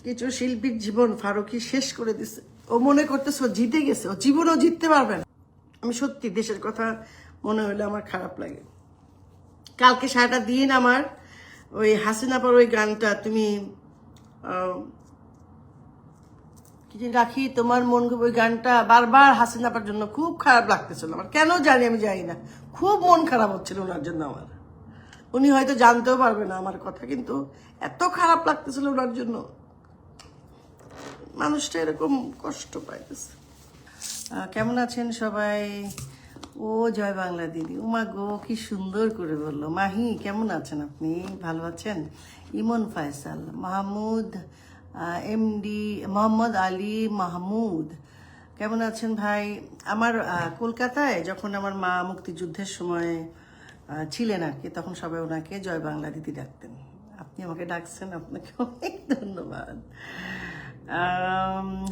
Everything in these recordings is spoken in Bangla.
কিছু শিল্পীর জীবন ফারুকী শেষ করে দিছে। ও মনে করতেছে ও জিতে গেছে, ও জীবনেও জিততে পারবে না। আমি সত্যি দেশের কথা মনে হলে আমার খারাপ লাগে। কালকে সারাটা দিন আমার ওই হাসিনা পর ওই গানটা তুমি কি যে রাখি তোমার মন, ওই গানটা বারবার হাসিনাপার জন্য খুব খারাপ লাগতেছিল আমার, কেন জানি আমি জানি না, খুব মন খারাপ হচ্ছিল ওনার জন্য আমার। উনি হয়তো জানতেও পারবে না আমার কথা, কিন্তু এত খারাপ লাগতেছিল ওনার জন্য। মানুষটা এরকম কষ্ট পাইতেছে। কেমন আছেন সবাই? ও জয় বাংলা দিদি, উমা গো কি সুন্দর করে বললো। মাহি কেমন আছেন আপনি? ভালো আছেন? ইমন ফয়সাল, মাহমুদ এমডি, মোহাম্মদ আলী মাহমুদ কেমন আছেন ভাই? আমার কলকাতায় যখন আমার মা মুক্তিযুদ্ধের সময় ছিলেন আর কি, তখন সবাই ওনাকে জয় বাংলা দিদি ডাকতেন। আপনি আমাকে ডাকছেন, আপনাকে অনেক ধন্যবাদ।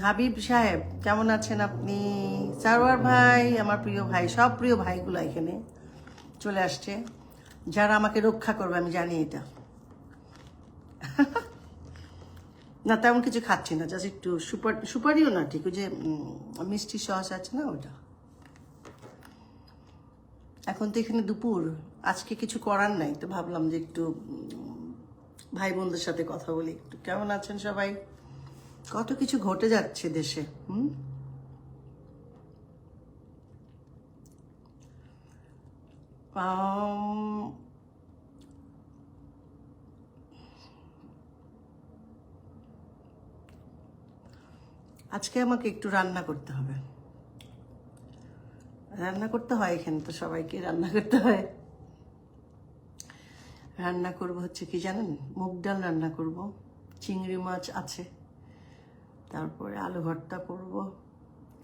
হাবিব সাহেব কেমন আছেন আপনি? সারোয়ার ভাই, আমার প্রিয় ভাই, সব প্রিয় ভাইগুলো এখানে চলে আসছে, যারা আমাকে রক্ষা করবে, আমি জানি এটা। না তেমন কিছু খাচ্ছি না, জাস্ট একটু সুপারিও না, ঠিক ওই যে মিষ্টি সস আছে না ওটা। এখন তো এখানে দুপুর, আজকে কিছু করার নাই, তো ভাবলাম যে একটু ভাই বোনদের সাথে কথা বলি একটু। কেমন আছেন সবাই? কত কিছু ঘটে যাচ্ছে দেশে। আজকে আমাকে একটু রান্না করতে হবে, রান্না করতে হয়, এখানে তো সবাইকে রান্না করতে হয়। রান্না করব হচ্ছে কি জানেন, মুগ ডাল রান্না করব, চিংড়ি মাছ আছে, তারপরে আলু ভর্তা করব।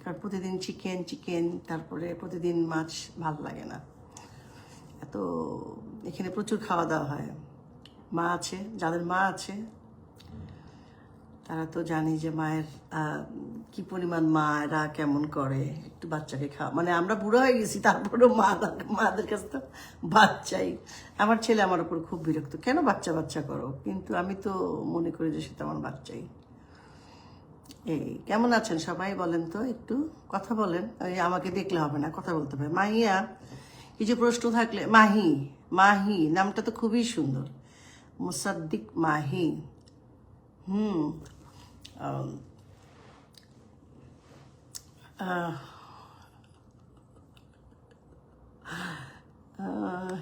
আর প্রতিদিন চিকেন চিকেন, তারপরে প্রতিদিন মাছ ভালো লাগে না এত। এখানে প্রচুর খাওয়া দাওয়া হয়। মা আছে, যাদের মা আছে তারা তো জানি যে মায়ের কি পরিমাণ মায়েরা কেমন করে একটু বাচ্চাকে খাওয়া, মানে আমরা বুড়ো হয়ে গেছি, তারপরেও মাদের কাছে তো বাচ্চাই। আমার ছেলে আমার উপর খুব বিরক্ত, কেন বাচ্চা বাচ্চা করো, কিন্তু আমি তো মনে করি যে সেটা আমার বাচ্চাই। এই কেমন আছেন সবাই বলেন তো, একটু কথা বলেন। ওই আমাকে দেখলে হবে না, কথা বলতে হবে। মাহিয়া, কিছু প্রশ্ন থাকলে। মাহি, মাহি নামটা তো খুবই সুন্দর, মুসাদ্দিক মাহি।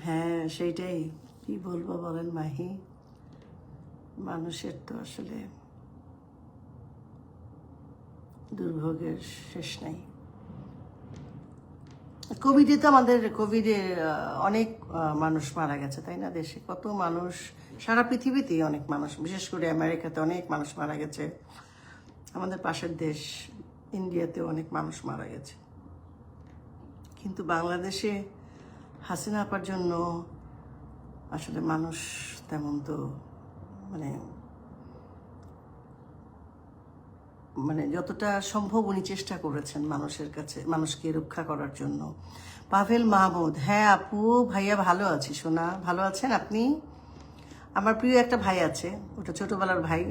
হ্যাঁ সেইটাই, কি বলবো বলেন মাহি, মানুষের তো আসলে দুর্ভোগের শেষ নাই। কোভিডে তো আমাদের কোভিডে অনেক মানুষ মারা গেছে, তাই না? দেশে কত মানুষ, সারা পৃথিবীতেই অনেক মানুষ, বিশেষ করে আমেরিকাতে অনেক মানুষ মারা গেছে, আমাদের পাশের দেশ ইন্ডিয়াতেও অনেক মানুষ মারা গেছে। কিন্তু বাংলাদেশে হাসিনা আপার জন্য আসলে মানুষ তেমন তো মানে মানে যতটা সম্ভব উনি চেষ্টা করেছেন মানুষের কাছে, মানুষকে রক্ষা করার জন্য। পাভেল মাহমুদ, হ্যাঁ আপু ভাইয়া ভালো আছি সোনা, ভালো আছেন আপনি? আমার প্রিয় একটা ভাই আছে, ওটা ছোটবেলার ভাই,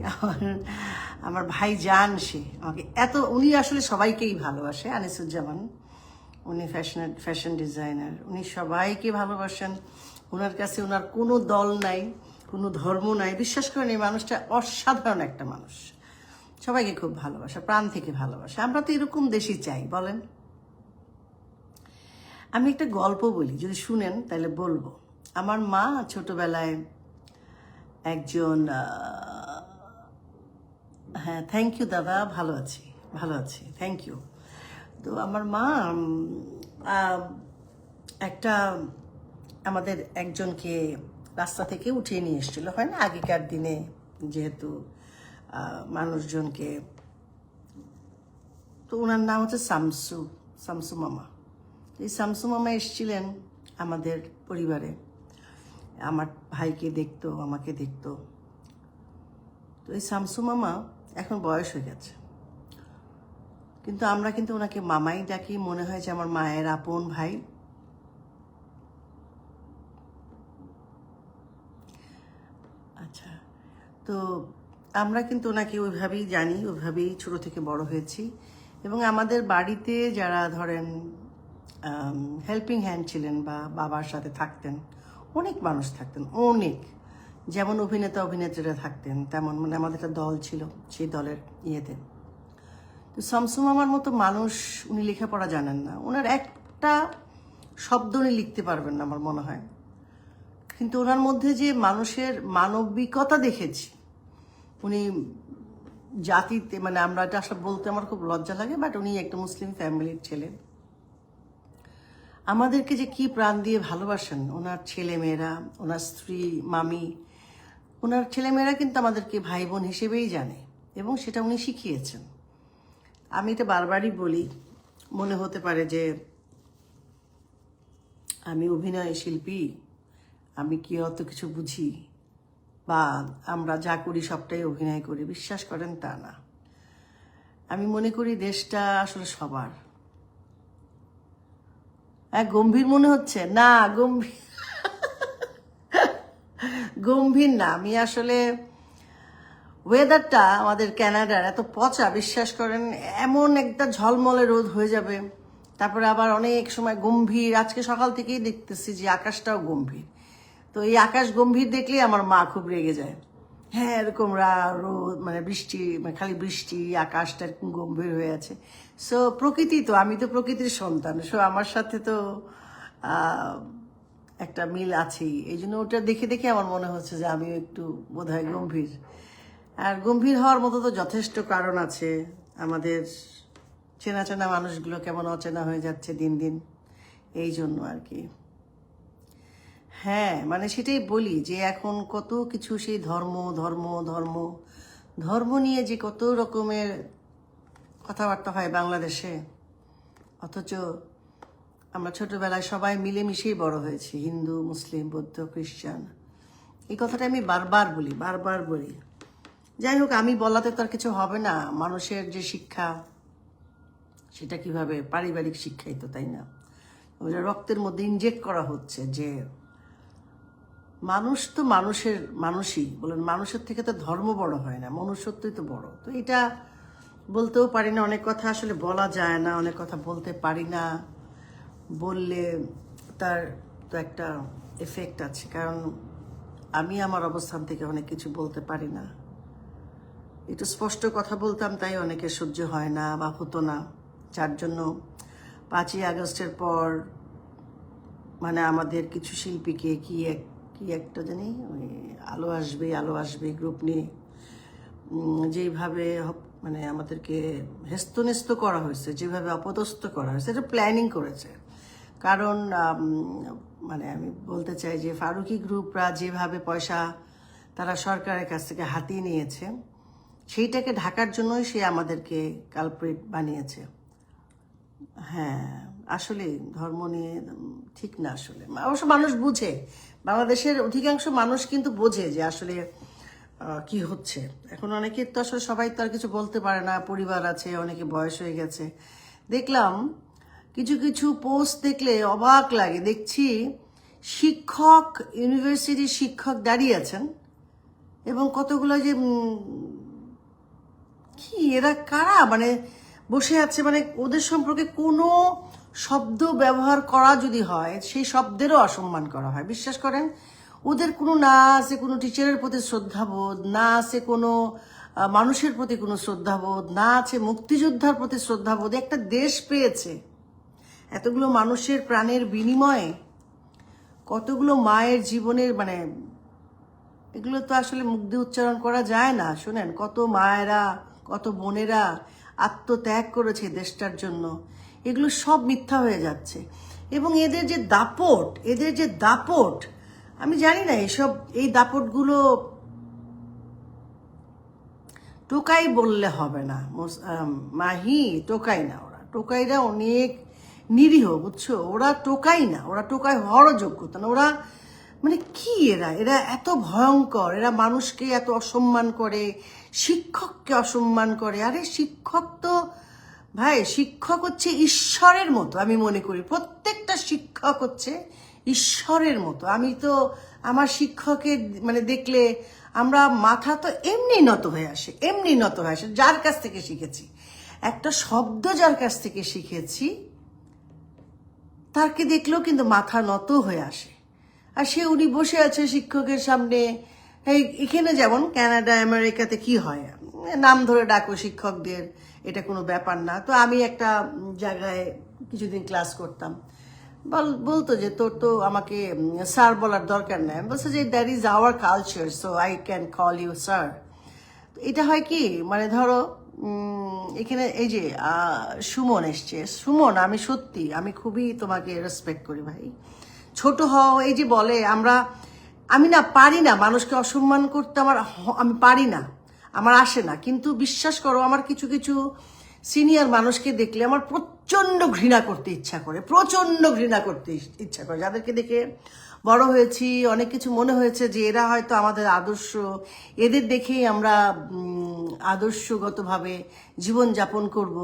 আমার ভাই জান, সে আমাকে এত, উনি আসলে সবাইকেই ভালোবাসে, আনিসুজ্জামান, উনি ফ্যাশন ডিজাইনার, উনি সবাইকে ভালোবাসেন। ওনার কাছে ওনার কোনো দল নাই, কোনো ধর্ম নাই, বিশ্বাস করেন এই মানুষটা অসাধারণ একটা মানুষ, সবাইকে খুব ভালোবাসে, প্রাণ থেকে ভালোবাসে। আমরা তো এরকম দেশই চাই, বলেন। আমি একটা গল্প বলি, যদি শুনেন তাহলে বলবো। আমার মা ছোটবেলায় একজন, হ্যাঁ থ্যাংক ইউ দাদা, ভালো আছি, ভালো আছি, থ্যাংক ইউ। তো আমার মা একটা আমাদের একজনকে রাস্তা থেকে উঠিয়ে নিয়ে এসেছিল, হয় না আগেকার দিনে, যেহেতু মানুষজনকে, তো ওনার নাম হচ্ছে শামসু, শামসু মামা। এই শামসু মামা এসেছিলেন আমাদের পরিবারে, আমার ভাইকে দেখতো, আমাকে দেখতো। তো এই শামসু মামা এখন বয়স হয়ে গেছে, কিন্তু আমরা কিন্তু ওনাকে মামাই ডাকি, মনে হয় যে আমার মায়ের আপন ভাই। আচ্ছা, তো আমরা কিন্তু ওনাকে ওইভাবেই জানি, ওইভাবেই ছোট থেকে বড় হয়েছি। এবং আমাদের বাড়িতে যারা ধরেন হেল্পিং হ্যান্ড ছিলেন বা বাবার সাথে থাকতেন, অনেক মানুষ থাকতেন, অনেক। যেমন অভিনেতা অভিনেত্রীরা থাকতেন, তেমন মানে আমাদের একটা দল ছিল, সেই দলের ইয়েতে। তো শামসুম আমার মতো মানুষ, উনি লেখাপড়া জানেন না, ওনার একটা শব্দ উনি লিখতে পারবেন না আমার মনে হয়। কিন্তু ওনার মধ্যে যে মানুষের মানবিকতা দেখেছি, উনি জাতিতে মানে আমরা এটা আসলে বলতে আমার খুব লজ্জা লাগে, বাট উনি একটা মুসলিম ফ্যামিলির ছেলে। আমাদেরকে যে কি প্রাণ দিয়ে ভালোবাসেন ওনার ছেলেমেয়েরা, ওনার স্ত্রী, মামি, ওনার ছেলেমেয়েরা কিন্তু আমাদেরকে ভাই বোন হিসেবেই জানে এবং সেটা উনি শিখিয়েছেন। আমি এটা বারবারই বলি, মনে হতে পারে যে আমি অভিনয় শিল্পী, আমি কি অত কিছু বুঝি, বা আমরা যা করি সবটাই অভিনয় করি। বিশ্বাস করেন তা না। আমি মনে করি দেশটা আসলে সবার। গম্ভীর মনে হচ্ছে না, গম্ভীর না। আমি আসলে ওয়েদারটা আমাদের ক্যানাডার এত পচা, বিশ্বাস করেন, এমন একটা ঝলমলে রোদ হয়ে যাবে, তারপরে আবার অনেক সময় গম্ভীর। আজকে সকাল থেকেই দেখতেছি যে আকাশটাও গম্ভীর। তো এই আকাশ গম্ভীর দেখলেই আমার মা খুব রেগে যায়। হ্যাঁ, এরকম রোদ মানে বৃষ্টি, মানে খালি বৃষ্টি, আকাশটা এরকম গম্ভীর হয়ে আছে। সো প্রকৃতি, তো আমি তো প্রকৃতির সন্তান, সো আমার সাথে তো একটা মিল আছেই। এই জন্য ওটা দেখে দেখে আমার মনে হচ্ছে যে আমিও একটু বোধহয় গম্ভীর। আর গম্ভীর হওয়ার মতো তো যথেষ্ট কারণ আছে। আমাদের চেনা চেনা মানুষগুলো কেমন অচেনা হয়ে যাচ্ছে দিন দিন, এই জন্য আর কি। হ্যাঁ, মানে সেটাই বলি যে এখন কত কিছু, সেই ধর্ম ধর্ম ধর্ম ধর্ম নিয়ে যে কত রকমের কথাবার্তা হয় বাংলাদেশে, অথচ আমরা ছোটবেলায় সবাই মিলেমিশেই বড় হয়েছি, হিন্দু, মুসলিম, বৌদ্ধ, খ্রিস্টান। এই কথাটা আমি বারবার বলি। যাই হোক, আমি বলাতে তো আর কিছু হবে না। মানুষের যে শিক্ষা, সেটা কিভাবে পারিবারিক শিক্ষাই তো, তাই না? ওটা রক্তের মধ্যে ইনজেক্ট করা হচ্ছে যে মানুষ তো মানুষই বলেন, মানুষের থেকে তো ধর্ম বড় হয় না, মনুষ্যত্বই তো বড়। তো এটা বলতেও পারি না, অনেক কথা আসলে বলা যায় না, অনেক কথা বলতে পারি না। বললে তার তো একটা এফেক্ট আছে, কারণ আমি আমার অবস্থান থেকে অনেক কিছু বলতে পারি না। একটু স্পষ্ট কথা বলতাম, তাই অনেকে সহ্য হয় না বা হতো না, যার জন্য 5ই আগস্টের পর মানে আমাদের কিছু শিল্পীকে কি একটা জানি, ওই আলো আসবে গ্রুপ নিয়ে যেইভাবে মানে আমাদেরকে হেস্তনেস্ত করা হয়েছে, যেভাবে অপদস্থ করা হয়েছে, এটা প্ল্যানিং করেছে। কারণ মানে আমি বলতে চাই যে ফারুকি গ্রুপরা যেভাবে পয়সা তারা সরকারের কাছ থেকে হাতিয়ে নিয়েছে, সেইটাকে ঢাকার জন্যই সে আমাদেরকে কালপ্রিট বানিয়েছে। হ্যাঁ, আসলে ধর্ম নিয়ে ঠিক না। আসলে অবশ্য মানুষ বুঝে, বাংলাদেশের অধিকাংশ মানুষ কিন্তু বোঝে যে আসলে কি হচ্ছে। এখন অনেকে তো আসলে সবাই তো আর কিছু বলতে পারে না, পরিবার আছে, অনেকে বয়স হয়ে গেছে। দেখলাম কিছু কিছু পোস্ট দেখলে অবাক লাগে, দেখছি শিক্ষক, ইউনিভার্সিটির শিক্ষক দাঁড়িয়ে আছেন এবং কতগুলো যে কি এরা কারা, মানে বসে আছে, মানে ওদের সম্পর্কে কোনো শব্দ ব্যবহার করা যদি হয়, সেই শব্দেরও অসম্মান করা হয়। বিশ্বাস করেন, ওদের কোনো না আছে কোনো টিচারের প্রতি শ্রদ্ধাবোধ, না আছে কোনো মানুষের প্রতি কোনো শ্রদ্ধাবোধ, না আছে মুক্তিযোদ্ধার প্রতি শ্রদ্ধাবোধ। একটা দেশ পেয়েছে, এতগুলো মানুষের প্রাণের বিনিময়ে, কতগুলো মায়ের জীবনের, মানে এগুলো তো আসলে মুখ দিয়ে উচ্চারণ করা যায় না। শোনেন, কত মায়েরা, কত বোনেরা আত্মত্যাগ করেছে দেশটার জন্য, এগুলো সব মিথ্যা হয়ে যাচ্ছে। এবং এদের যে দাপট, আমি জানি না এই দাপটগুলো টোকাই বললে হবে না। মাহি টোকাই না, টোকাইরা অনেক নিরীহ, বুঝছো? ওরা টোকাই না, ওরা টোকাই হওয়ারও যোগ্যতা না। ওরা মানে কি, এরা এত ভয়ঙ্কর, এরা মানুষকে এত অসম্মান করে, শিক্ষককে অসম্মান করে। আরে শিক্ষক তো ভাই, শিক্ষক হচ্ছে ঈশ্বরের মতো, আমি মনে করি প্রত্যেকটা শিক্ষক হচ্ছে ঈশ্বরের মতো। আমি তো আমার শিক্ষকের মানে দেখলে আমরা মাথা তো এমনি নত হয়ে আসে, এমনি নত হয়ে আসে। যার কাছ থেকে শিখেছি, একটা শব্দ যার কাছ থেকে শিখেছি তাকে দেখলেও কিন্তু মাথা নত হয়ে আসে। আর উনি বসে আছে শিক্ষকের সামনে। এখানে যেমন কানাডা আমেরিকাতে কি হয়, নাম ধরে ডাকো শিক্ষকদের, এটা কোনো ব্যাপার না। তো আমি একটা জায়গায় কিছুদিন ক্লাস করতাম, বলতো যে তোর তো আমাকে স্যার বলার দরকার নেই। আমি বলছি যে that is our culture, so I can call you sir. এটা হয় কি, মানে ধরো এখানে এই যে সুমন এসছে, সুমন আমি খুবই তোমাকে রেসপেক্ট করি ভাই। ছোট হও, এই যে বলে আমি না পারি না মানুষকে অসম্মান করতে, আমি পারি না, আমার আসে না। কিন্তু বিশ্বাস করো, আমার কিছু কিছু সিনিয়র মানুষকে দেখলে আমার প্রচণ্ড ঘৃণা করতে ইচ্ছা করে, যাদেরকে দেখে বড় হয়েছি, অনেক কিছু মনে হয়েছে যে এরা হয়তো আমাদের আদর্শ, এদের দেখেই আমরা আদর্শগতভাবে জীবনযাপন করব।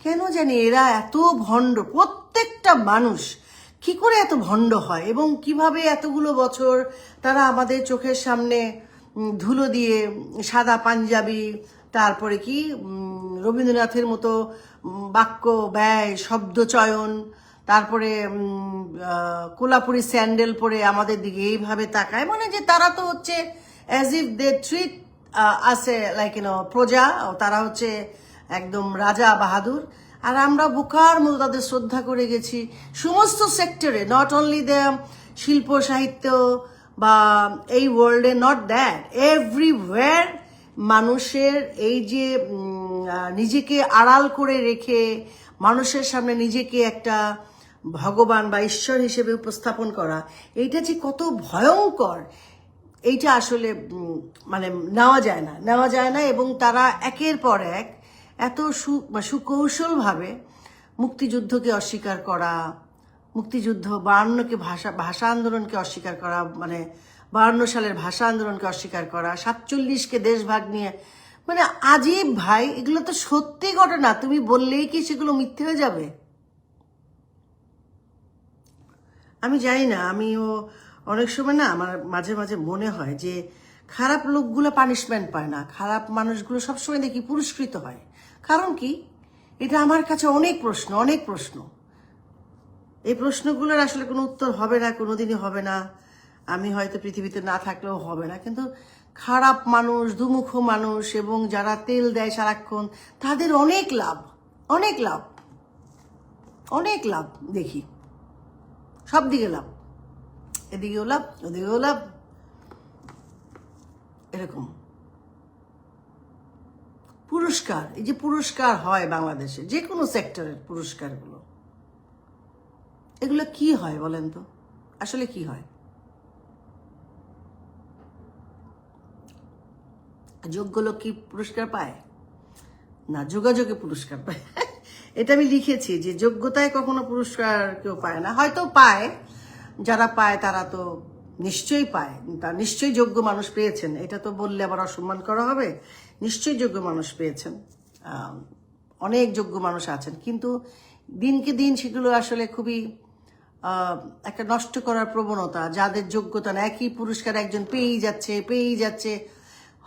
কেন জানি এরা এত ভণ্ড, প্রত্যেকটা মানুষ কি করে এত ভণ্ড হয় এবং কিভাবে এতগুলো বছর তারা আমাদের চোখের সামনে ধুলো দিয়ে সাদা পাঞ্জাবি, তারপরে কি রবীন্দ্রনাথের মতো বাক্য ব্যয়, শব্দ চয়ন, তারপরে কোলাপুরি স্যান্ডেল পরে আমাদের দিকে এইভাবে তাকায়, মানে যে তারা তো হচ্ছে অ্যাজ ইফ দে ট্রিট আসে লাইক প্রজা, তারা হচ্ছে একদম রাজা বাহাদুর। আর আমরা বোকার মতো তাদের শ্রদ্ধা করে গেছি সমস্ত সেক্টরে, নট অনলি দ্য শিল্প সাহিত্য বা এই ওয়ার্ল্ডে, নট দ্যাট, এভরিওয়্যার। মানুষের এই যে নিজেকে আড়াল করে রেখে মানুষের সামনে নিজেকে একটা ভগবান বা ঈশ্বর হিসেবে উপস্থাপন করা, এইটা যে কত ভয়ঙ্কর, এইটা আসলে মানে নেওয়া যায় না। এবং তারা একের পর এক এত সুকৌশলভাবে মুক্তিযুদ্ধকে অস্বীকার করা, মুক্তিযুদ্ধ 52কে ভাষা আন্দোলনকে অস্বীকার করা, মানে 52 সালের ভাষা আন্দোলনকে অস্বীকার করা, 47কে দেশভাগ নিয়ে, মানে আজীব ভাই। এগুলো তো সত্যি ঘটনা, তুমি বললেই কি সেগুলো মিথ্যে হয়ে যাবে? আমি জানি না, আমিও অনেক সময় না আমার মাঝে মাঝে মনে হয় যে খারাপ লোকগুলো পানিশমেন্ট পায় না, খারাপ মানুষগুলো সবসময় দেখি পুরস্কৃত হয়। কারণ কি, এটা আমার কাছে অনেক প্রশ্ন। এই প্রশ্নগুলোর আসলে কোনো উত্তর হবে না, কোনোদিনই হবে না। আমি হয়তো পৃথিবীতে না থাকলেও হবে না। কিন্তু খারাপ মানুষ, দুমুখ মানুষ এবং যারা তেল দেয় সারাক্ষণ, তাদের অনেক লাভ দেখি, সব দিকে লাভ, এদিকেও লাভ, ওদিকেও লাভ, এরকম। পুরস্কার, এই যে পুরস্কার হয় বাংলাদেশে, যে কোনো সেক্টরের পুরস্কারগুলো, এগুলো কি হয় বলেন তো? আসলে কি হয়? যোগ্য লোক কি পুরস্কার পায় না, যোগাযোগে পুরস্কার পায়। এটা আমি লিখেছি যে যোগ্যতায় কখনো পুরস্কার কেউ পায় না, হয়তো পায়, যারা পায় তারা তো নিশ্চয়ই পায়, তার নিশ্চয়ই যোগ্য মানুষ পেয়েছেন, এটা তো বললে আবার অসম্মান করা হবে। নিশ্চয়ই যোগ্য মানুষ পেয়েছেন, অনেক যোগ্য মানুষ আছেন, কিন্তু দিনকে দিন সেগুলো আসলে খুবই একটা নষ্ট করার প্রবণতা। যাদের যোগ্যতা না, একই পুরস্কার একজন পেয়েই যাচ্ছে।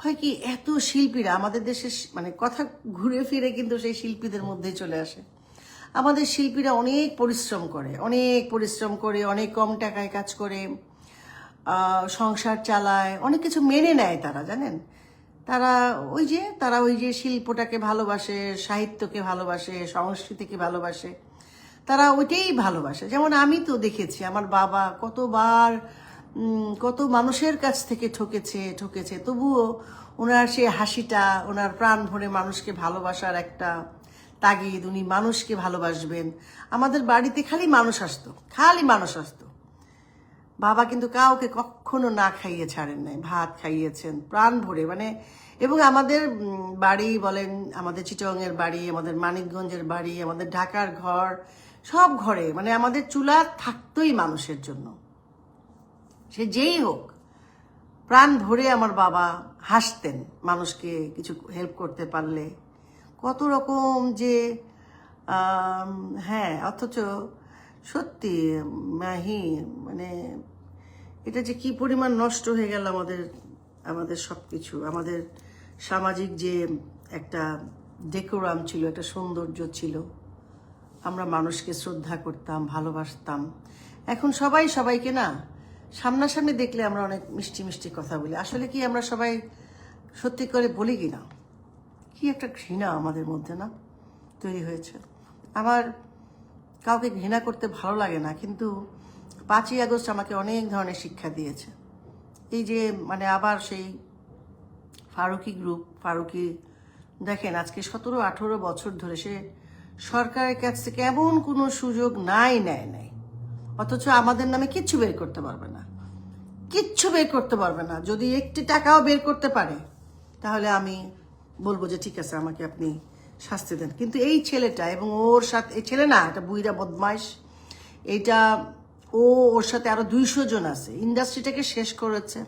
হয় কি, এত শিল্পীরা আমাদের দেশে, মানে কথা ঘুরে ফিরে কিন্তু সেই শিল্পীদের মধ্যেই চলে আসে। আমাদের শিল্পীরা অনেক পরিশ্রম করে, অনেক কম টাকায় কাজ করে, সংসার চালায়, অনেক কিছু মেনে নেয় তারা, জানেন। তারা ওই যে শিল্পটাকে ভালোবাসে, সাহিত্যকে ভালোবাসে, সংস্কৃতিকে ভালোবাসে, তারা ওইটাই ভালোবাসে। যেমন আমি তো দেখেছি আমার বাবা কতবার কত মানুষের কাছ থেকে ঠকেছে, তবুও ওনার সেই হাসিটা, ওনার প্রাণ ভরে মানুষকে ভালোবাসার একটা তাগিদ, উনি মানুষকে ভালোবাসবেন। আমাদের বাড়িতে খালি মানুষ আসতো, বাবা কিন্তু কাউকে কখনো না খাইয়ে ছাড়েন নাই, ভাত খাইয়েছেন প্রাণ ভরে, মানে। এবং আমাদের বাড়ি বলেন, আমাদের চিটংয়ের বাড়ি, আমাদের মানিকগঞ্জের বাড়ি, আমাদের ঢাকার ঘর, সব ঘরে মানে আমাদের চুলা থাকতোই মানুষের জন্য, সে যেই হোক। প্রাণ ভরে আমার বাবা হাসতেন মানুষকে কিছু হেল্প করতে পারলে। কত রকম যে হ্যাঁ, অথচ সত্যি মাহি, মানে এটা যে কি পরিমাণ নষ্ট হয়ে গেল আমাদের, আমাদের সব কিছু, আমাদের সামাজিক যে একটা ডেকোরাম ছিল, একটা সৌন্দর্য ছিল, আমরা মানুষকে শ্রদ্ধা করতাম, ভালোবাসতাম। এখন সবাই সবাইকে না সামনাসামনি দেখলে আমরা অনেক মিষ্টি মিষ্টি কথা বলি, আসলে কি আমরা সবাই সত্যি করে বলি কি না? কি একটা ঘৃণা আমাদের মধ্যে না তৈরি হয়েছে। আমার কাউকে ঘৃণা করতে ভালো লাগে না, কিন্তু 5ই আগস্ট আমাকে অনেক ধরনের শিক্ষা দিয়েছে। এই যে মানে আবার সেই ফারুকি গ্রুপ, ফারুকি দেখেন আজকে 17-18 বছর ধরে সে সরকারের কাছ থেকে এমন কোনো সুযোগ নেয় নাই, অথচ আমাদের নামে কিচ্ছু বের করতে পারবে না, কিচ্ছু বের করতে পারবে না। যদি একটি টাকাও বের করতে পারে তাহলে আমি বলবো যে ঠিক আছে, আমাকে আপনি শাস্তি দেন। কিন্তু এই ছেলেটা এবং ওর সাথে, এই ছেলে না, এটা বুইরা বদমাইশ, এইটা ওর সাথে আরো 200 জন আছে, ইন্ডাস্ট্রিটাকে শেষ করেছে।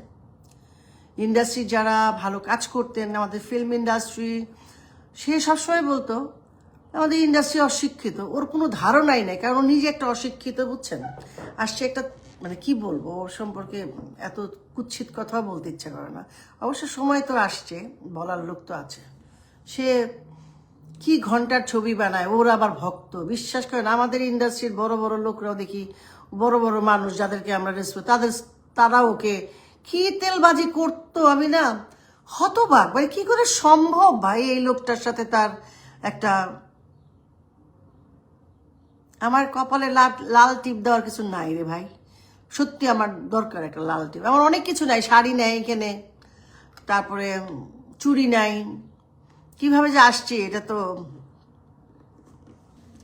ইন্ডাস্ট্রি যারা ভালো কাজ করতেন, আমাদের ফিল্ম ইন্ডাস্ট্রি, সে সবসময় বলতো আমাদের ইন্ডাস্ট্রি অশিক্ষিত। ওর কোনো ধারণাই নাই, কারণ ও নিজে একটা অশিক্ষিত, বুঝছেন। আসছে একটা, মানে কি বলবো ওর সম্পর্কে, এত কুৎসিত কথাও বলতে ইচ্ছা করে না। অবশ্য সময় তো আসছে, বলার লোক তো আছে। সে কি ঘন্টার ছবি বানায়, ওর আবার ভক্ত, বিশ্বাস করেন। আমাদের ইন্ডাস্ট্রির বড় বড় লোকরাও দেখি, বড় বড় মানুষ যাদেরকে আমরা রেসপেক্ট, তারা ওকে কি তেলবাজি করতো, আমি না হতবাক, মানে কি করে সম্ভব ভাই এই লোকটার সাথে তার একটা। আমার কপালে লাল টিপ দেওয়ার কিছু নাই রে ভাই, সত্যি আমার দরকার একটা লাল টিপ। আমার অনেক কিছু নাই, শাড়ি নাই এখানে, তারপরে চুড়ি নাই, কিভাবে যে আসছে এটা তো।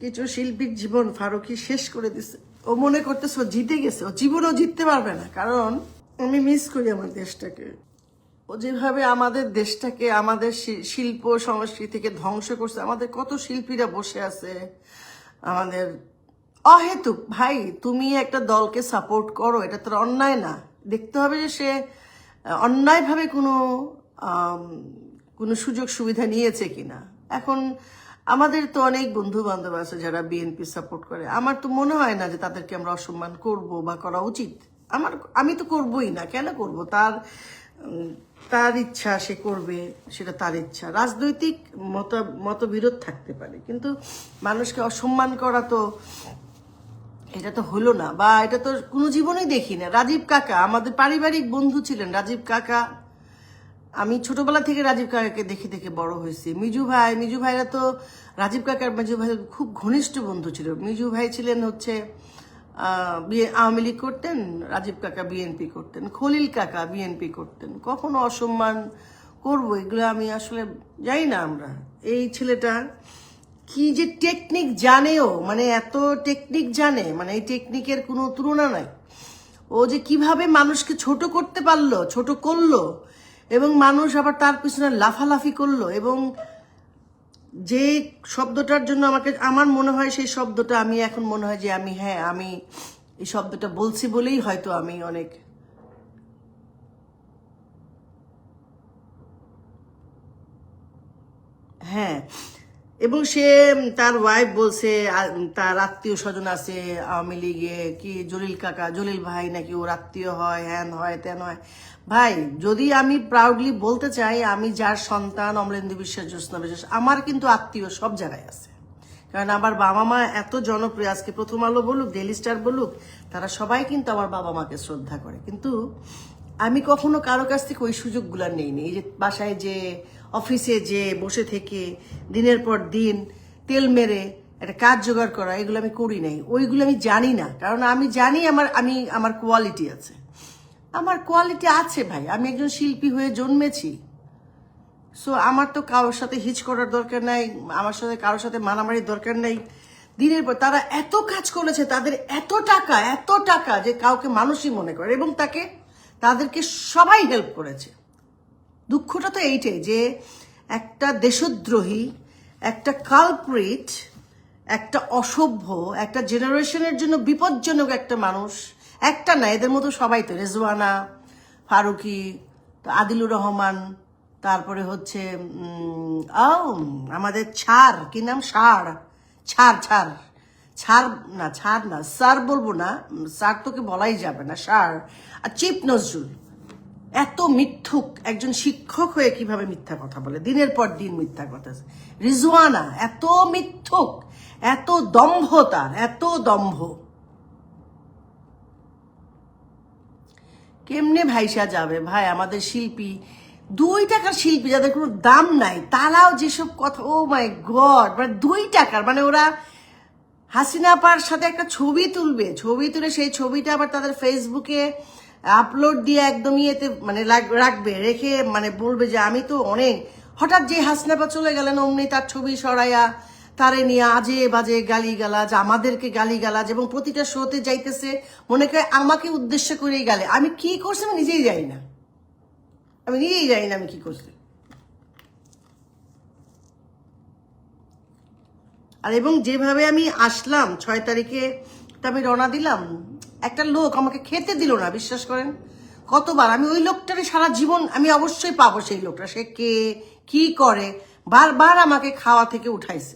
কিছু শিল্পীর জীবন ফারুকি শেষ করে দিছে। ও মনে করতেছে ও জিতে গেছে, ও জীবনও জিততে পারবে না। কারণ আমি মিস করি আমার দেশটাকে। ও যেভাবে আমাদের দেশটাকে, আমাদের শিল্প সংস্কৃতিকে ধ্বংস করছে। আমাদের কত শিল্পীরা বসে আছে আমাদের অহেতুক। ভাই তুমি একটা দলকে সাপোর্ট করো, এটা তোর অন্যায় না। দেখতে হবে যে সে অন্যায়ভাবে কোনো সুযোগ সুবিধা নিয়েছে কিনা। এখন আমাদের তো অনেক বন্ধু বান্ধব আছে যারা বিএনপি সাপোর্ট করে। আমার তো মনে হয় না যে তাদেরকে আমরা অসম্মান করব বা করা উচিত। আমি তো করবই না, কেন করব? তার ইচ্ছা, সে করবে, সেটা তার ইচ্ছা। রাজনৈতিক মতবিরোধ থাকতে পারে, কিন্তু মানুষকে অসম্মান করা তো, এটা তো হলো না, বা এটা তো কোনো জীবনেই দেখি না। রাজীব কাকা আমাদের পারিবারিক বন্ধু ছিলেন, রাজীব কাকা। আমি ছোটবেলা থেকে রাজীব কাকাকে দেখে দেখে বড় হয়েছি। মিজু ভাইরা তো রাজীব কাকার, মিজু ভাই খুব ঘনিষ্ঠ বন্ধু ছিল। মিজু ভাই ছিলেন হচ্ছে আওয়ামী লীগ করতেন, রাজীব কাকা বিএনপি করতেন, খলিল কাকা বিএনপি করতেন। কখনো অসম্মান করবো এগুলো আমি আসলে জানি না। আমরা এই ছেলেটা কি যে টেকনিক জানেও, মানে এত টেকনিক জানে, মানে এই টেকনিকের কোনো তুলনা নাই। ও যে কিভাবে মানুষকে ছোট করতে পারলো, ছোট করলো, এবং মানুষ আবার তার পিছনে লাফালাফি করলো। এবং যে শব্দটার জন্য আমার মনে হয় সেই শব্দটা, আমি এখন মনে হয় যে আমি এই শব্দটা বলছি বলেই হয়তো আমি অনেক, হ্যাঁ। এবং সে তার ওয়াইফ বলছে, তার আত্মীয় স্বজন আছে আওয়ামী লীগে, কি জলিল কাকা, জলিল ভাই নাকি ওর আত্মীয় হয়, হ্যান হয় তেন হয়। ভাই যদি আমি প্রাউডলি বলতে চাই, আমি যার সন্তান, অমলেন্দু বিশ্বাস, জ্যোৎস্না বিশ্বাস, আমার কিন্তু আত্মীয় সব জায়গায় আছে। কারণ আমার বাবা মা এত জনপ্রিয়, আজকে প্রথম আলো বলুক, ডেইলি স্টার বলুক, তারা সবাই কিন্তু আমার বাবা মাকে শ্রদ্ধা করে। কিন্তু আমি কখনো কারো কাছ থেকে ওই সুযোগগুলো নেইনি। এই যে বাসায় যে, অফিসে যে বসে থেকে দিনের পর দিন তেল মেরে একটা কাজ জোগাড় করা, এগুলো আমি করি নাই। ওইগুলো আমি জানি না, কারণ আমি জানি আমার কোয়ালিটি আছে। আমার কোয়ালিটি আছে ভাই, আমি একজন শিল্পী হয়ে জন্মেছি। সো আমার তো কারোর সাথে হিচ করার দরকার নাই, আমার সাথে কারোর সাথে মারামারির দরকার নাই। দিনের পর তারা এত কাজ করেছে, তাদের এত টাকা যে কাউকে মানুষই মনে করে, এবং তাদেরকে সবাই হেল্প করেছে। দুঃখটা তো এইটাই যে একটা দেশদ্রোহী, একটা কালপ্রিট, একটা অসভ্য, একটা জেনারেশনের জন্য বিপজ্জনক একটা মানুষ, একটা না, এদের মতো সবাই তো, রেজওয়ানা, ফারুকি, আদিলুর রহমান, তারপরে হচ্ছে আমাদের কি নাম, ছাড় ছাড় না, স্যার বলবো না, স্যার তোকে বলাই যাবে না, স্যার। আর চিফ নজরুল এত মিথ্যুক একজন শিক্ষক হয়ে কিভাবে মিথ্যা কথা বলে, দিনের পর দিন মিথ্যা কথা। রিজওয়ানা এত মিথ্যুক, এত দম্ভ, তার এত দম্ভ। কেমনে ভাইসা যাবে ভাই আমাদের শিল্পী, 2 টাকার শিল্পী যাদের কোনো দাম নাই, তারাও যেসব কথা, ও মাই গড, মানে 2 টাকার, মানে ওরা হাসিনা আপার সাথে একটা ছবি তুলবে, ছবি তুলে সেই ছবিটা আবার তাদের ফেসবুকে আপলোড দিয়ে একদম ইয়েতে মানে রাখবে, রেখে মানে বলবে যে আমি তো অনেক, হঠাৎ যে হাসিনা আপা চলে গেলেন অমনি তার ছবি সরাইয়া তারে নিয়ে আজে বাজে গালিগালাজ, আমাদেরকে গালিগালাজ, এবং প্রতিটা শোতে যাইতেছে মনে করে আমাকে উদ্দেশ্য করেই গেলে। আমি কি করছি আমি নিজেই জানি না, আমি কি করছি। আর এবং যেভাবে আমি আসলাম 6 তারিখে, তো আমি রওনা দিলাম, একটা লোক আমাকে খেতে দিল না, বিশ্বাস করেন। কতবার আমি ওই লোকটারে সারা জীবন আমি অবশ্যই পাবো, সেই লোকটা সে কে কি করে, বারবার আমাকে খাওয়া থেকে উঠাইছে,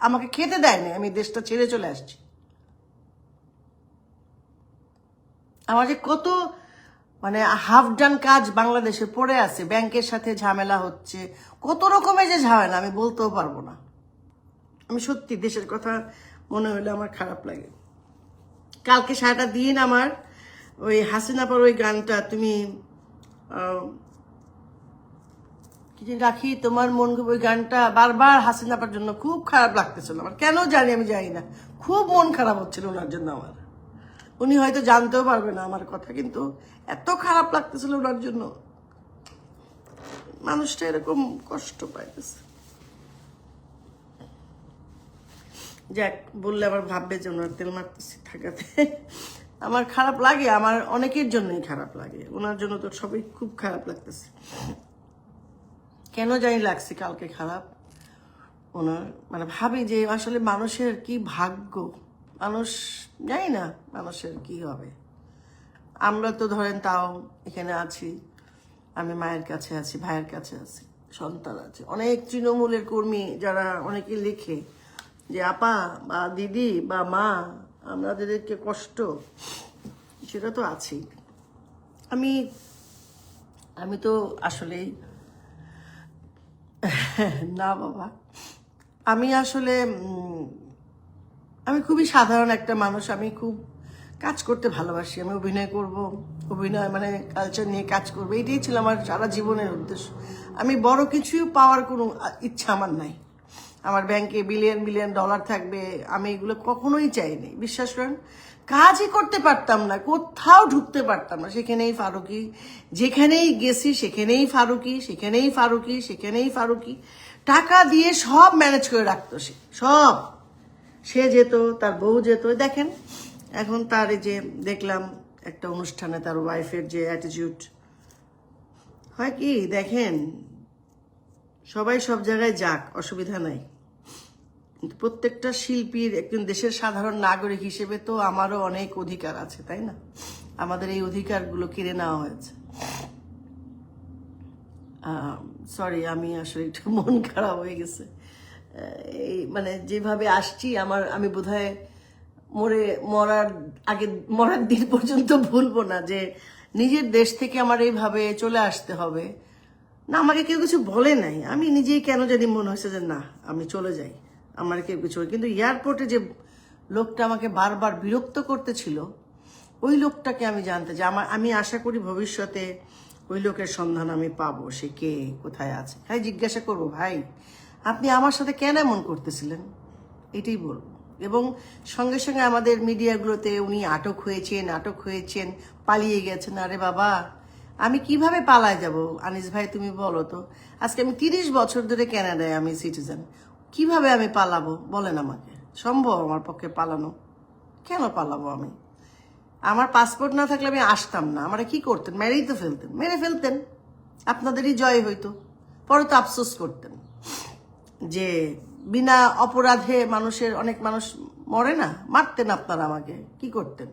আমাকে খেতে দেয়নি, আমি দেশটা ছেড়ে চলে আসছি। আমার যে কত মানে হাফ ডান কাজ বাংলাদেশে পড়ে আছে, ব্যাংকের সাথে ঝামেলা হচ্ছে, কত রকমের যে ঝামেলা আমি বলতেও পারবো না। আমি সত্যি দেশের কথা মনে হলে আমার খারাপ লাগে। কালকে সারাটা দিন আমার ওই হাসিনাপার ওই গানটা, তুমি কি যে রাখি তোমার মন, ওই গানটা বারবার হাসিনাপার জন্য খুব খারাপ লাগতেছিল আমার, কেন জানি আমি জানি না, খুব মন খারাপ হচ্ছিল ওনার জন্য আমার। উনি হয়তো জানতেও পারবে না আমার কথা, কিন্তু এত খারাপ লাগতেছিল ওনার জন্য, মানুষটা এরকম কষ্ট পাইতেছে। যাক, বললে আবার ভাববে যে ওনার তেল মারতেছি থাকাতে, আমার খারাপ লাগে, আমার অনেকের জন্যই খারাপ লাগে, ওনার জন্য তো সবই খুব খারাপ লাগতেছে। কেন জানি লাগছে কালকে খারাপ ওনার, মানে ভাবি যে আসলে মানুষের কি ভাগ্য, মানুষ জানি না মানুষের কি হবে। আমরা তো ধরেন তাও এখানে আছি, আমি মায়ের কাছে আছি, ভাইয়ের কাছে আছি, সন্তান আছে, অনেক তৃণমূলের কর্মী যারা অনেকে লিখে যে আপা বা দিদি বা মা আমাদেরকে কষ্ট, সেটা তো আছেই। আমি তো আসলেই না বাবা, আমি আসলে আমি খুবই সাধারণ একটা মানুষ, আমি খুব কাজ করতে ভালোবাসি, আমি অভিনয় করব, অভিনয় মানে কালচার নিয়ে কাজ করবো, এটাই ছিল আমার সারা জীবনের উদ্দেশ্য। আমি বড় কিছু পাওয়ার কোনো ইচ্ছা আমার নাই, আমার ব্যাংকে বিলিয়ন বিলিয়ন ডলার থাকবে, আমি এগুলো কখনোই চাইনি, বিশ্বাস করেন। কাজই করতে পারতাম না, কোথাও ঢুকতে পারতাম না, সেখানেই ফারুকি, যেখানেই গেছি সেখানেই ফারুকি, সেখানেই ফারুকি, সেখানেই ফারুকি, টাকা দিয়ে সব ম্যানেজ করে রাখতো সে, সব। সে যেত, তার বউ যেত, দেখেন এখন তার এই যে দেখলাম একটা অনুষ্ঠানে তার ওয়াইফের যে অ্যাটিটিউড হয়, কি দেখেন, সবাই সব জায়গায় যাক, অসুবিধা নাই, কিন্তু প্রত্যেকটা শিল্পীর, একজন দেশের সাধারণ নাগরিক হিসেবে তো আমারও অনেক অধিকার আছে, তাই না? আমাদের এই অধিকারগুলো কেড়ে নেওয়া হয়েছে। সরি, আমি আসলে একটু মন খারাপ হয়ে গেছে, এই মানে যেভাবে আসছি, আমি বোধহয় মরার দিন পর্যন্ত ভুলবো না যে নিজের দেশ থেকে আমার এইভাবে চলে আসতে হবে। না, আমাকে কেউ কিছু বলে নাই, আমি নিজেই কেন জানি মনে হয়েছে যে না আমি চলে যাই, আমার কেউ কিছু। কিন্তু এয়ারপোর্টে যে লোকটা আমাকে বারবার বিরক্ত করতেছিল, ওই লোকটাকে আমি জানতে চাই, আমি আশা করি ভবিষ্যতে ওই লোকের সন্ধান আমি পাবো, সে কে, কোথায় আছে। হ্যাঁ, জিজ্ঞাসা করবো, ভাই আপনি আমার সাথে কেন এমন করতেছিলেন, এটাই বলবো। এবং সঙ্গে সঙ্গে আমাদের মিডিয়াগুলোতে উনি আটক হয়েছেন, পালিয়ে গেছেন। আরে বাবা, আমি কিভাবে পালায় যাব? আনিস ভাই তুমি বলো তো, আজকে আমি 30 বছর ধরে কানাডায় আমি সিটিজেন, কিভাবে আমি পালাবো বলেন আমাকে? সম্ভব আমার পক্ষে পালানো? কেন পালাবো আমি? আমার পাসপোর্ট না থাকলে আমি আসতাম না, আমরা কি করতেন? মেরে ফেলতেন, আপনাদেরই জয় হইতো। পরে তো আফসোস করতেন যে বিনা অপরাধে অনেক মানুষ মরে না, মারতেন আপনারা, আমাকে কি করতেন?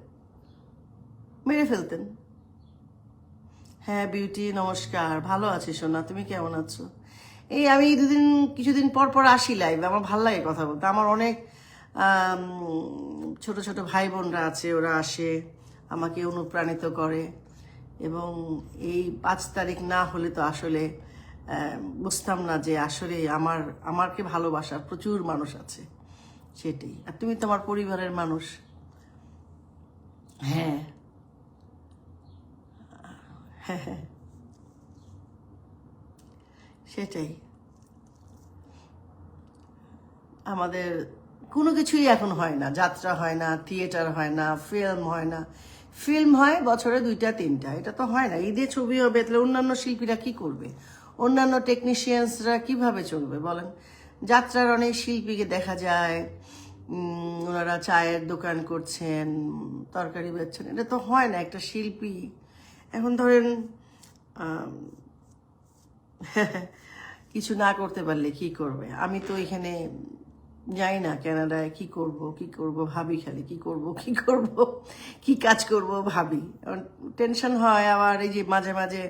মেরে ফেলতেন। হ্যাঁ বিউটি, নমস্কার, ভালো আছি সোনা, তুমি কেমন আছো? এই আমি কিছুদিন পর পর আসি লাইভ, আমার ভালো লাগে কথা বলতে, আমার অনেক ছোট ছোট ভাই বোনরা আছে, ওরা আসে আমাকে অনুপ্রাণিত করে। এবং এই 5 তারিখ না হলে তো আসলে বুঝতাম না যে আসলে আমাকে ভালোবাসার প্রচুর মানুষ আছে, সেটাই। আর তুমি তো আমার পরিবারের মানুষ। হ্যাঁ, হ্যাঁ, হ্যাঁ, সেটাই। আমাদের কোনো কিছুই এখন হয় না, যাত্রা হয় না, থিয়েটার হয় না, ফিল্ম হয় না। ফিল্ম হয় বছরে 2টা 3টা, এটা তো হয় না। ঈদে ছবি হবে, তাহলে অন্যান্য শিল্পীরা কি করবে? অন্যান্য টেকনিশিয়ানসরা কিভাবে চলবে বলেন? যাত্রার অনেক শিল্পীকে দেখা যায়, ওনারা চায়ের দোকান করছেন, তরকারি বেচছেন, এটা তো হয় না একটা শিল্পী। এখন ধরেন কিছু না করতে পারলে কি করবে? আমি তো এখানে যাই না কানাডায়, কি করব কি করব ভাবি, খালি কি করব কি করব, কি কাজ করব ভাবি। টেনশন হয়। আবার এই যে মাঝে মাঝে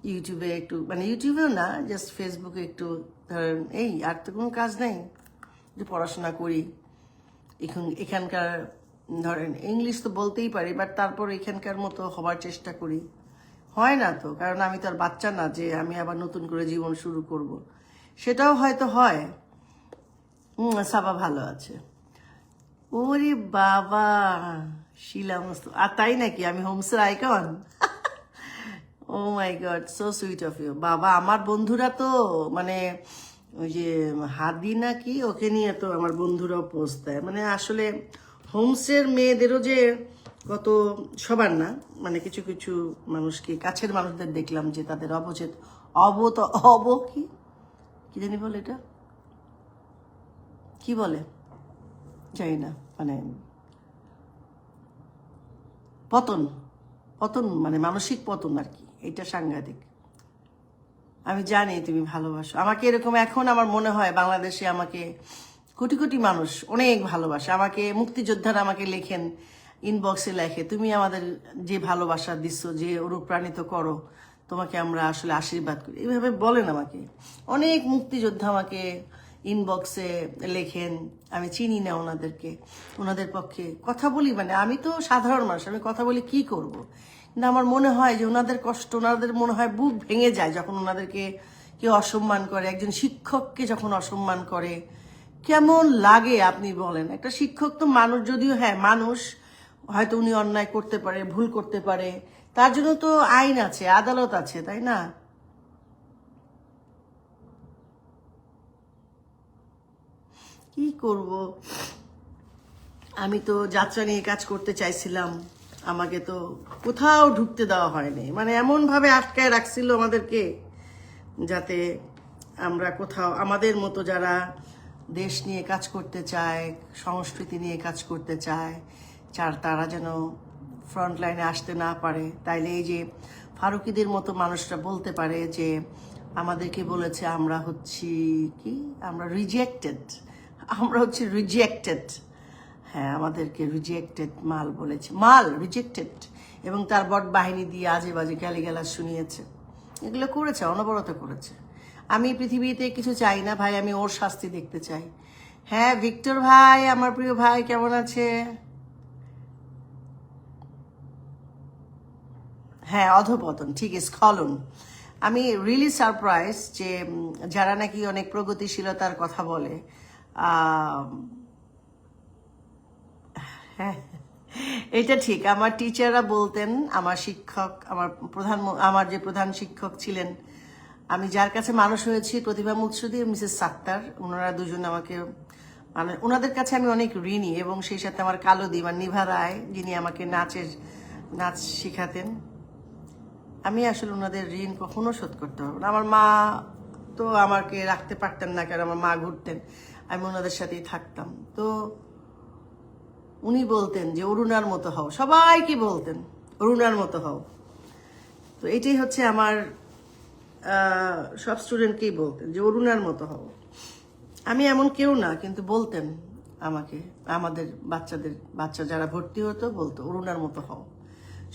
ইউটিউবে একটু, মানে ইউটিউবেও না, জাস্ট ফেসবুকে একটু ধরেন, এই আর তো কোনো কাজ নেই, যে পড়াশোনা করি। এখানকার ধরেন ইংলিশ তো বলতেই পারি, বাট তারপর এখানকার মতো হবার চেষ্টা করি। হয় না তো, কারণ আমি তো আর বাচ্চা না যে আমি আবার নতুন করে জীবন শুরু করব। সেটাও হয়তো হয়। সাবা ভালো আছে। ওরে বাবা, শিলা মস্ত। আর তাই নাকি? আমি হোমসের icon. Oh my god, so sweet of you. বাবা, আমার বন্ধুরা তো মানে ওই যে হাদি নাকি, ওকে নিয়ে তো আমার বন্ধুরাও পোস্ট দেয়। মানে আসলে হোমসের মেয়েদেরও যে কত, সবার না, মানে কিছু কিছু মানুষকে, কাছের মানুষদের দেখলাম যে তাদের অবচেত অবত অব কি কি জানি বলে, এটা কি বলে জানি না, মানে পতন, পতন মানে মানসিক পতন আর কি, এটা সাংঘাতিক। আমি জানি তুমি ভালোবাসো আমাকে এরকম। এখন আমার মনে হয় বাংলাদেশে আমাকে কোটি কোটি মানুষ অনেক ভালোবাসে আমাকে। মুক্তিযোদ্ধারা আমাকে লেখেন, ইনবক্সে লেখে, তুমি আমাদের যে ভালোবাসা দিচ্ছ, যে অনুপ্রাণিত করো, তোমাকে আমরা আসলে আশীর্বাদ করি, এইভাবে বলেন আমাকে। অনেক মুক্তিযোদ্ধা আমাকে ইনবক্সে লেখেন। আমি চিনি না ওনাদেরকে, ওনাদের পক্ষে কথা বলি, মানে আমি তো সাধারণ মানুষ, আমি কথা বলি কি করব। কিন্তু আমার মনে হয় যে ওনাদের কষ্ট, ওনাদের মনে হয় বুক ভেঙে যায় যখন ওনাদেরকে কেউ অসম্মান করে। একজন শিক্ষককে যখন অসম্মান করে কেমন লাগে আপনি বলেন? একটা শিক্ষক তো মানুষ, যদিও হ্যাঁ মানুষ, হয়তো উনি অন্যায় করতে পারে, ভুল করতে পারে, তার জন্য তো আইন আছে, আদালত আছে, তাই না? কি করব? আমি তো যাত্রা নিয়ে কাজ করতে চাইছিলাম, আমাকে তো কোথাও ঢুকতে দেওয়া হয়নি। মানে এমনভাবে আটকায় রাখছিল আমাদেরকে, যাতে আমরা কোথাও, আমাদের মতো যারা দেশ নিয়ে কাজ করতে চায়, সংস্কৃতি নিয়ে কাজ করতে চায়, তারা যেন ফ্রন্ট লাইনে আসতে না পারে। তাইলে এই যে ফারুকিদের মতো মানুষরা বলতে পারে যে আমাদেরকে বলেছে আমরা হচ্ছি কি, আমরা রিজেক্টেড, আমরা হচ্ছে রিজেক্টেড। হ্যাঁ, আমাদেরকে রিজেক্টেড মাল বলেছে, মাল রিজেক্টেড। এবং তার বট বাহিনী দিয়ে আজে বাজে গালিগালাজ শুনিয়েছে, এগুলো করেছে, অনবরত করেছে। আমি পৃথিবীতে কিছু চাই না ভাই, আমি ওর শাস্তি দেখতে চাই। হ্যাঁ ভিক্টর ভাই, আমার প্রিয় ভাই, কেমন আছে? হ্যাঁ, অধপতন, ঠিক, স্খলন। আমি রিয়েলি সারপ্রাইজ যে যারা নাকি অনেক প্রগতিশীলতার কথা বলে, আহ, হ্যাঁ, এটা ঠিক। আমার টিচাররা বলতেন, আমার শিক্ষক, আমার যে প্রধান শিক্ষক ছিলেন, আমি যার কাছে মানুষ হয়েছি, প্রতিভা মুৎসুদি, মিসেস সাত্তার, ওনারা দুজন আমাকে, মানে ওনাদের কাছে আমি অনেক ঋণী। এবং সেই সাথে আমার কালোদি, মানে নিভা রায়, যিনি আমাকে নাচ শিখাতেন। আমি আসলে ওনাদের ঋণ কখনো শোধ করতে পারবো না। আমার মা তো আমাকে রাখতে পারতেন না, কারণ আমার মা ঘুরতেন, আমি ওনাদের সাথেই থাকতাম। তো উনি বলতেন যে অরুণার মতো হও, সবাইকে বলতেন অরুণার মতো হও। তো এটাই হচ্ছে আমার, সব স্টুডেন্টকেই বলতেন যে অরুণার মতো হও। আমি এমন কেউ না, কিন্তু বলতেন আমাকে, আমাদের বাচ্চা যারা ভর্তি হতো বলতো অরুণার মতো হও।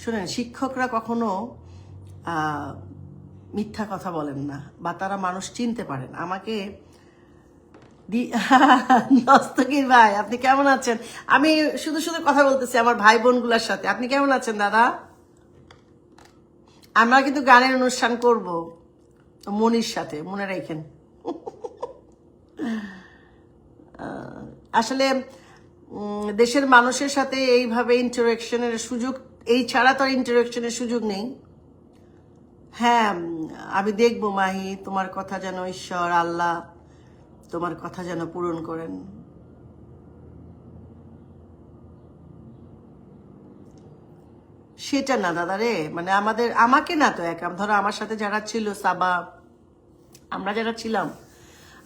শোনেন, শিক্ষকরা কখনো মিথ্যা কথা বলেন না, বা তারা মানুষ চিনতে পারেন। আমাকে দস্তগীর ভাই আপনি কেমন আছেন? আমি শুধু শুধু কথা বলতেছি আমার ভাই বোনগুলোর সাথে। আপনি কেমন আছেন দাদা? আমরা কিন্তু গানের অনুষ্ঠান করব মনির সাথে, মনে রাখেন। আসলে দেশের মানুষের সাথে এইভাবে ইন্টারাকশনের সুযোগ, এই ছাড়া তো আর ইন্টারাকশনের সুযোগ নেই। হ্যাঁ, আমি দেখবো মাহি, তোমার কথা যেন ঈশ্বর আল্লাহ তোমার কথা যেন পূরণ করেন। সেটা না দাদা রে, মানে আমাকে না তো একা, ধরো আমার সাথে যারা ছিল সাবা, আমরা যারা ছিলাম,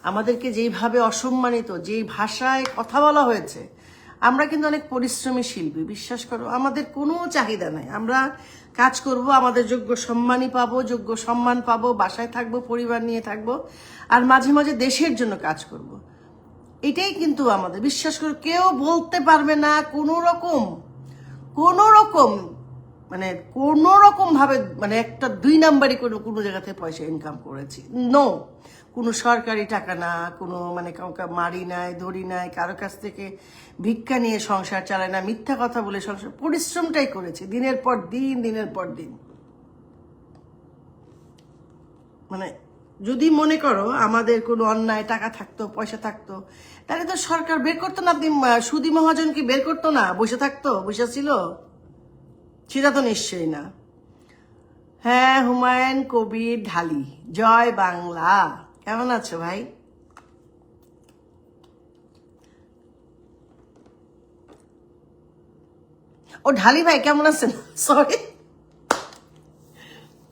আমাদেরকে যেইভাবে অসম্মানিত, যেই ভাষায় কথা বলা হয়েছে, আমরা কিন্তু অনেক পরিশ্রমী শিল্পী, বিশ্বাস করো। আমাদের কোনো চাহিদা নাই, আমরা কাজ করব, আমাদের যোগ্য সম্মানই পাবো, যোগ্য সম্মান পাবো, বাসায় থাকবো, পরিবার নিয়ে থাকবো, আর মাঝে মাঝে দেশের জন্য কাজ করব। এটাই কিন্তু আমাদের, বিশ্বাস করো, কেউ বলতে পারবে না কোনো রকম মানে কোনো রকম ভাবে, মানে একটা 2 নাম্বারই কোনো জায়গা থেকে পয়সা ইনকাম করেছি, নো। কোনো সরকারি টাকা না, কোনো মানে কাউকে মারি নাই, ধরি নাই, কারো কাছ থেকে ভিক্ষা নিয়ে সংসার চালায় না, মিথ্যা কথা বলে সংসার, পরিশ্রমটাই করেছি দিনের পর দিন। মানে যদি মনে করো আমাদের কোনো অন্যায় টাকা থাকতো, পয়সা থাকতো, তাহলে তো সরকার বের করতো না। আপনি সুদি মহাজন কি বের করতো না? বসে থাকতো, বসে ছিল? সেটা তো নিশ্চয়ই না। হ্যাঁ, হুমায়ুন কবির ঢালি, জয় বাংলা। কেমন আছো ভাই? ও ঢালি ভাই কেমন আছেন? সরি,